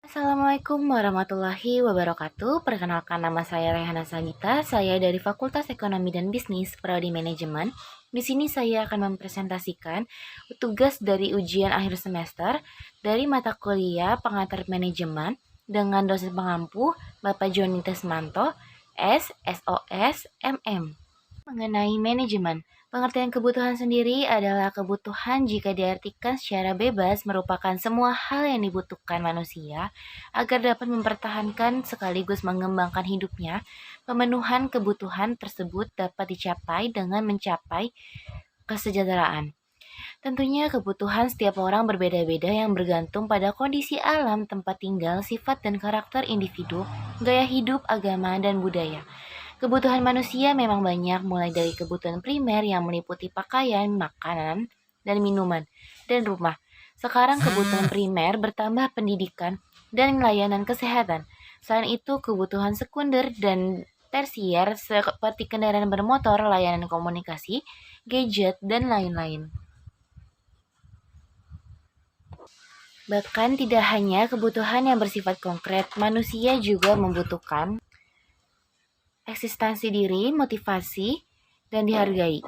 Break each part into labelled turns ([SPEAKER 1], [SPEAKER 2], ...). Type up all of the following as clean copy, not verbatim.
[SPEAKER 1] Assalamualaikum warahmatullahi wabarakatuh. Perkenalkan, nama saya Rehana Sagita. Saya dari Fakultas Ekonomi dan Bisnis, Prodi Manajemen. Di sini saya akan mempresentasikan tugas dari ujian akhir semester dari mata kuliah Pengantar Manajemen dengan dosen pengampu Bapak Joni Tesmanto, SSOS, MM. Mengenai manajemen, pengertian kebutuhan sendiri adalah kebutuhan jika diartikan secara bebas merupakan semua hal yang dibutuhkan manusia agar dapat mempertahankan sekaligus mengembangkan hidupnya. Pemenuhan kebutuhan tersebut dapat dicapai dengan mencapai kesejahteraan. Tentunya kebutuhan setiap orang berbeda-beda yang bergantung pada kondisi alam, tempat tinggal, sifat dan karakter individu, gaya hidup, agama, dan budaya. Kebutuhan manusia memang banyak, mulai dari kebutuhan primer yang meliputi pakaian, makanan, dan minuman, dan rumah. Sekarang kebutuhan primer bertambah pendidikan dan layanan kesehatan. Selain itu, kebutuhan sekunder dan tersier seperti kendaraan bermotor, layanan komunikasi, gadget, dan lain-lain. Bahkan tidak hanya kebutuhan yang bersifat konkret, manusia juga membutuhkan eksistensi diri, motivasi, dan dihargai.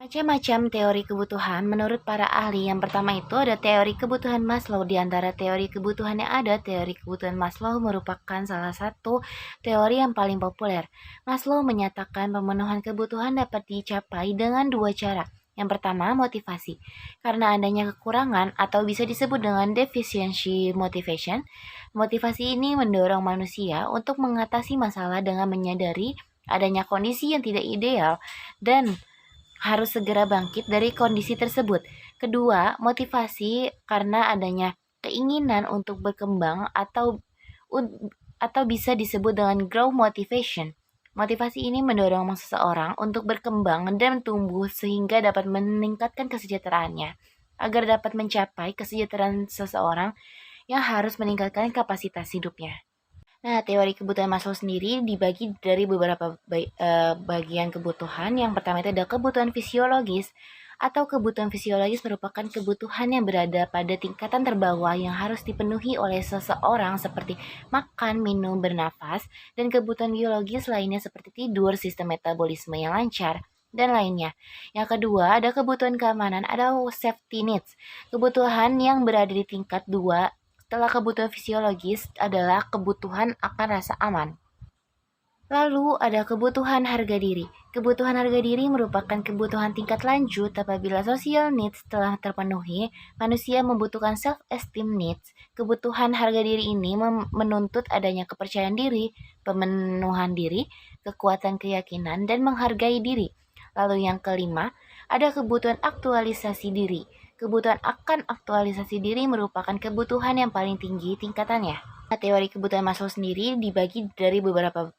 [SPEAKER 1] Macam-macam teori kebutuhan menurut para ahli. Yang pertama itu ada teori kebutuhan Maslow. Di antara teori kebutuhan yang ada, teori kebutuhan Maslow merupakan salah satu teori yang paling populer. Maslow menyatakan pemenuhan kebutuhan dapat dicapai dengan dua cara. Yang pertama, motivasi. Karena adanya kekurangan atau bisa disebut dengan deficiency motivation, motivasi ini mendorong manusia untuk mengatasi masalah dengan menyadari adanya kondisi yang tidak ideal dan harus segera bangkit dari kondisi tersebut. Kedua, motivasi karena adanya keinginan untuk berkembang atau bisa disebut dengan growth motivation. Motivasi ini mendorong seseorang untuk berkembang dan tumbuh sehingga dapat meningkatkan kesejahteraannya. Agar dapat mencapai kesejahteraan seseorang yang harus meningkatkan kapasitas hidupnya. Nah, teori kebutuhan Maslow sendiri dibagi dari beberapa bagian kebutuhan. Yang pertama itu ada kebutuhan fisiologis, atau kebutuhan fisiologis merupakan kebutuhan yang berada pada tingkatan terbawah yang harus dipenuhi oleh seseorang seperti makan, minum, bernafas, dan kebutuhan biologis lainnya seperti tidur, sistem metabolisme yang lancar, dan lainnya. Yang kedua, ada kebutuhan keamanan atau safety needs. Kebutuhan yang berada di tingkat 2 setelah kebutuhan fisiologis adalah kebutuhan akan rasa aman. Lalu ada kebutuhan harga diri. Kebutuhan harga diri merupakan kebutuhan tingkat lanjut apabila social needs telah terpenuhi, manusia membutuhkan self-esteem needs. Kebutuhan harga diri ini menuntut adanya kepercayaan diri, pemenuhan diri, kekuatan keyakinan, dan menghargai diri. Lalu yang kelima, ada kebutuhan aktualisasi diri. Kebutuhan akan aktualisasi diri merupakan kebutuhan yang paling tinggi tingkatannya. Teori kebutuhan Maslow sendiri dibagi dari beberapa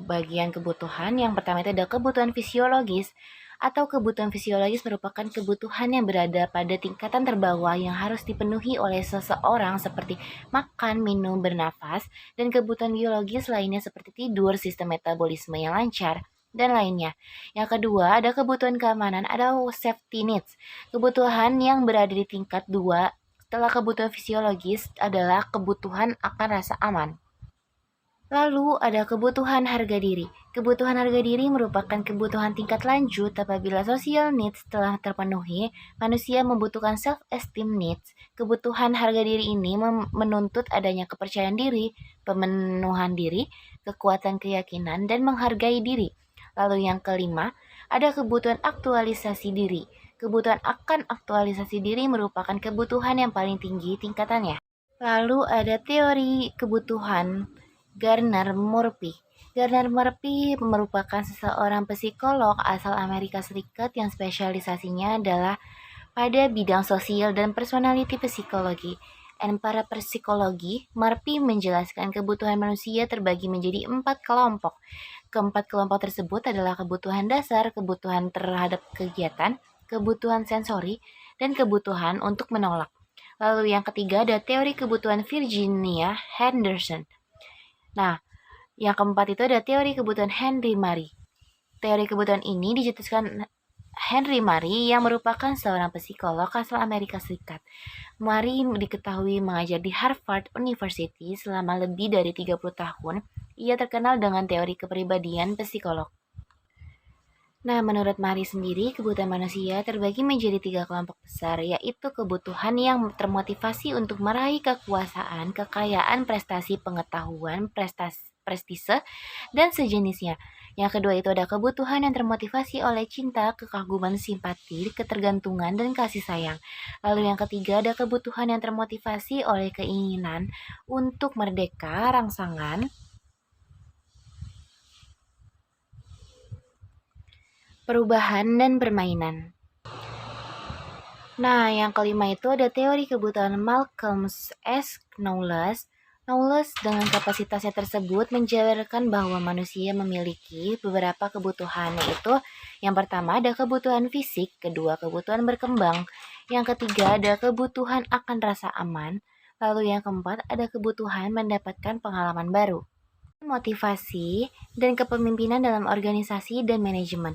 [SPEAKER 1] bagian kebutuhan. Yang pertama itu ada kebutuhan fisiologis, atau kebutuhan fisiologis merupakan kebutuhan yang berada pada tingkatan terbawah yang harus dipenuhi oleh seseorang seperti makan, minum, bernafas, dan kebutuhan biologis lainnya seperti tidur, sistem metabolisme yang lancar, dan lainnya. Yang kedua, ada kebutuhan keamanan atau safety needs. Kebutuhan yang berada di tingkat 2 setelah kebutuhan fisiologis adalah kebutuhan akan rasa aman. Lalu ada kebutuhan harga diri. Kebutuhan harga diri merupakan kebutuhan tingkat lanjut apabila social needs telah terpenuhi, manusia membutuhkan self-esteem needs. Kebutuhan harga diri ini menuntut adanya kepercayaan diri, pemenuhan diri, kekuatan keyakinan, dan menghargai diri. Lalu yang kelima, ada kebutuhan aktualisasi diri. Kebutuhan akan aktualisasi diri merupakan kebutuhan yang paling tinggi tingkatannya. Lalu ada teori kebutuhan Gardner-Murphy. Gardner-Murphy merupakan seorang psikolog asal Amerika Serikat yang spesialisasinya adalah pada bidang sosial dan personality psikologi. Dan para psikologi, Murphy menjelaskan kebutuhan manusia terbagi menjadi 4 kelompok. Keempat kelompok tersebut adalah kebutuhan dasar, kebutuhan terhadap kegiatan, kebutuhan sensori, dan kebutuhan untuk menolak. Lalu yang ketiga ada teori kebutuhan Virginia Henderson. Nah, yang keempat itu ada teori kebutuhan Henry Mari. Teori kebutuhan ini Henry Murray yang merupakan seorang psikolog asal Amerika Serikat. Murray diketahui mengajar di Harvard University selama lebih dari 30 tahun. Ia terkenal dengan teori kepribadian psikolog. Nah, menurut Mari sendiri, kebutuhan manusia terbagi menjadi 3 kelompok besar, yaitu kebutuhan yang termotivasi untuk meraih kekuasaan, kekayaan, prestasi, pengetahuan, prestise, dan sejenisnya. Yang kedua itu ada kebutuhan yang termotivasi oleh cinta, kekaguman, simpati, ketergantungan, dan kasih sayang. Lalu yang ketiga ada kebutuhan yang termotivasi oleh keinginan untuk merdeka, rangsangan, perubahan, dan permainan. Nah, yang kelima itu ada teori kebutuhan Malcolm S. Knowles. Knowles dengan kapasitasnya tersebut menjabarkan bahwa manusia memiliki beberapa kebutuhan, yaitu yang pertama ada kebutuhan fisik, kedua kebutuhan berkembang, yang ketiga ada kebutuhan akan rasa aman, lalu yang keempat ada kebutuhan mendapatkan pengalaman baru. Motivasi dan kepemimpinan dalam organisasi dan manajemen.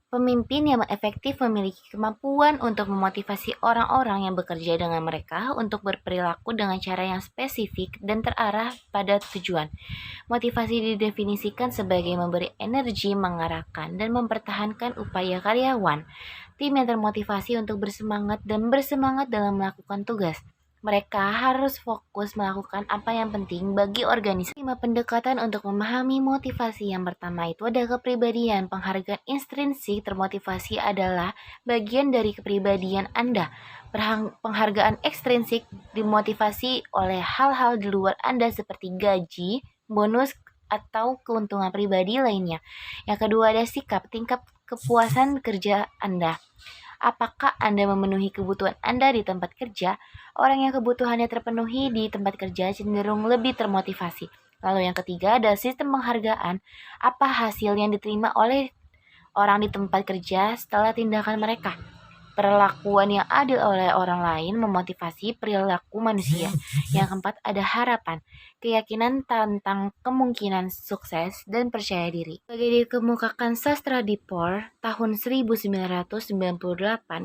[SPEAKER 1] Pemimpin yang efektif memiliki kemampuan untuk memotivasi orang-orang yang bekerja dengan mereka untuk berperilaku dengan cara yang spesifik dan terarah pada tujuan. Motivasi didefinisikan sebagai memberi energi, mengarahkan, dan mempertahankan upaya karyawan. Tim yang termotivasi untuk bersemangat dalam melakukan tugas. Mereka harus fokus melakukan apa yang penting bagi organisasi. 5 pendekatan untuk memahami motivasi. Yang pertama itu ada kepribadian. Penghargaan intrinsik termotivasi adalah bagian dari kepribadian Anda. Penghargaan ekstrinsik dimotivasi oleh hal-hal di luar Anda seperti gaji, bonus, atau keuntungan pribadi lainnya. Yang kedua ada sikap, tingkat kepuasan kerja Anda. Apakah Anda memenuhi kebutuhan Anda di tempat kerja? Orang yang kebutuhannya terpenuhi di tempat kerja cenderung lebih termotivasi. Lalu yang ketiga ada sistem penghargaan. Apa hasil yang diterima oleh orang di tempat kerja setelah tindakan mereka? Perlakuan yang adil oleh orang lain memotivasi perilaku manusia. Yang keempat ada harapan, keyakinan tentang kemungkinan sukses dan percaya diri. Sebagai dikemukakan sastra Dipor tahun 1998,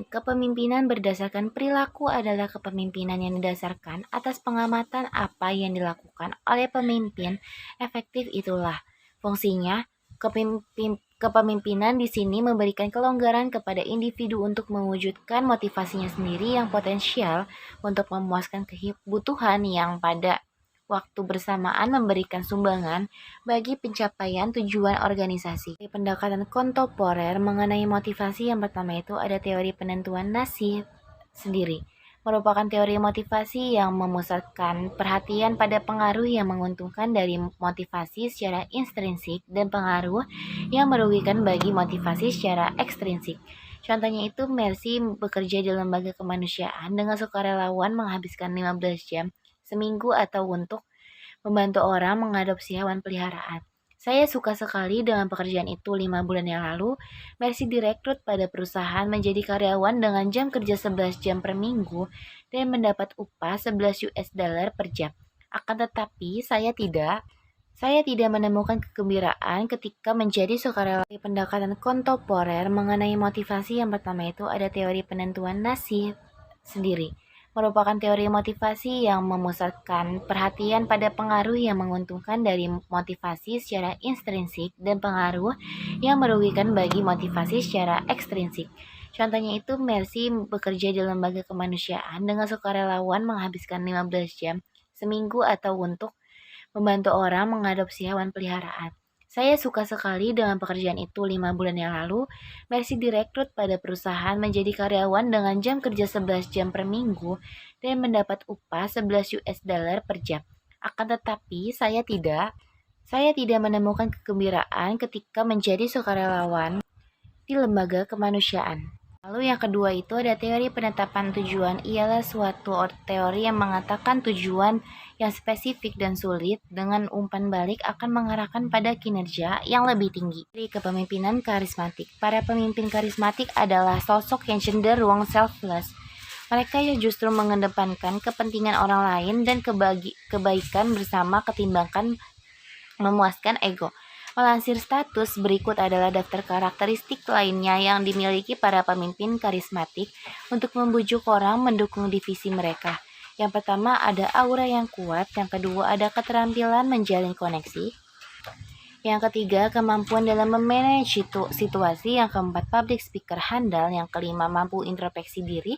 [SPEAKER 1] kepemimpinan berdasarkan perilaku adalah kepemimpinan yang didasarkan atas pengamatan apa yang dilakukan oleh pemimpin. Efektif itulah fungsinya. Kepemimpinan di sini memberikan kelonggaran kepada individu untuk mewujudkan motivasinya sendiri yang potensial untuk memuaskan kebutuhan yang pada waktu bersamaan memberikan sumbangan bagi pencapaian tujuan organisasi. Pendekatan kontemporer mengenai motivasi yang pertama itu ada teori penentuan nasib sendiri. Merupakan teori motivasi yang memusatkan perhatian pada pengaruh yang menguntungkan dari motivasi secara intrinsik dan pengaruh yang merugikan bagi motivasi secara ekstrinsik. Contohnya itu Mercy bekerja di lembaga kemanusiaan dengan sukarelawan menghabiskan 15 jam seminggu atau untuk membantu orang mengadopsi hewan peliharaan. Saya suka sekali dengan pekerjaan itu. 5 bulan yang lalu, Mercy direkrut pada perusahaan menjadi karyawan dengan jam kerja 11 jam per minggu dan mendapat upah 11 US dollar per jam. Akan tetapi, saya tidak menemukan kegembiraan ketika menjadi sukarelawan. Pendekatan kontemporer mengenai motivasi yang pertama itu ada teori penentuan nasib sendiri. Merupakan teori motivasi yang memusatkan perhatian pada pengaruh yang menguntungkan dari motivasi secara intrinsik dan pengaruh yang merugikan bagi motivasi secara ekstrinsik. Contohnya itu Mercy bekerja di lembaga kemanusiaan dengan sukarelawan menghabiskan 15 jam seminggu atau untuk membantu orang mengadopsi hewan peliharaan. Saya suka sekali dengan pekerjaan itu. 5 bulan yang lalu, Mercy direkrut pada perusahaan menjadi karyawan dengan jam kerja 11 jam per minggu dan mendapat upah 11 US dollar per jam. Akan tetapi, saya tidak menemukan kegembiraan ketika menjadi sukarelawan di lembaga kemanusiaan. Lalu yang kedua itu ada teori penetapan tujuan. Ialah suatu teori yang mengatakan tujuan yang spesifik dan sulit dengan umpan balik akan mengarahkan pada kinerja yang lebih tinggi. Kepemimpinan karismatik. Para pemimpin karismatik adalah sosok yang cenderung selfless. Mereka yang justru mengedepankan kepentingan orang lain dan kebaikan bersama ketimbangkan memuaskan ego. Melansir status, berikut adalah daftar karakteristik lainnya yang dimiliki para pemimpin karismatik untuk membujuk orang mendukung divisi mereka. Yang pertama ada aura yang kuat, yang kedua ada keterampilan menjalin koneksi, yang ketiga kemampuan dalam memanage situasi, yang keempat public speaker handal, yang kelima mampu introspeksi diri,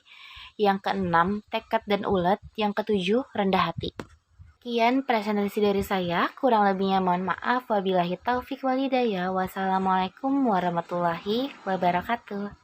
[SPEAKER 1] yang keenam tekad dan ulet, yang ketujuh rendah hati. Sekian presentasi dari saya, kurang lebihnya mohon maaf. Wabillahi taufik walhidayah. Wassalamualaikum warahmatullahi wabarakatuh.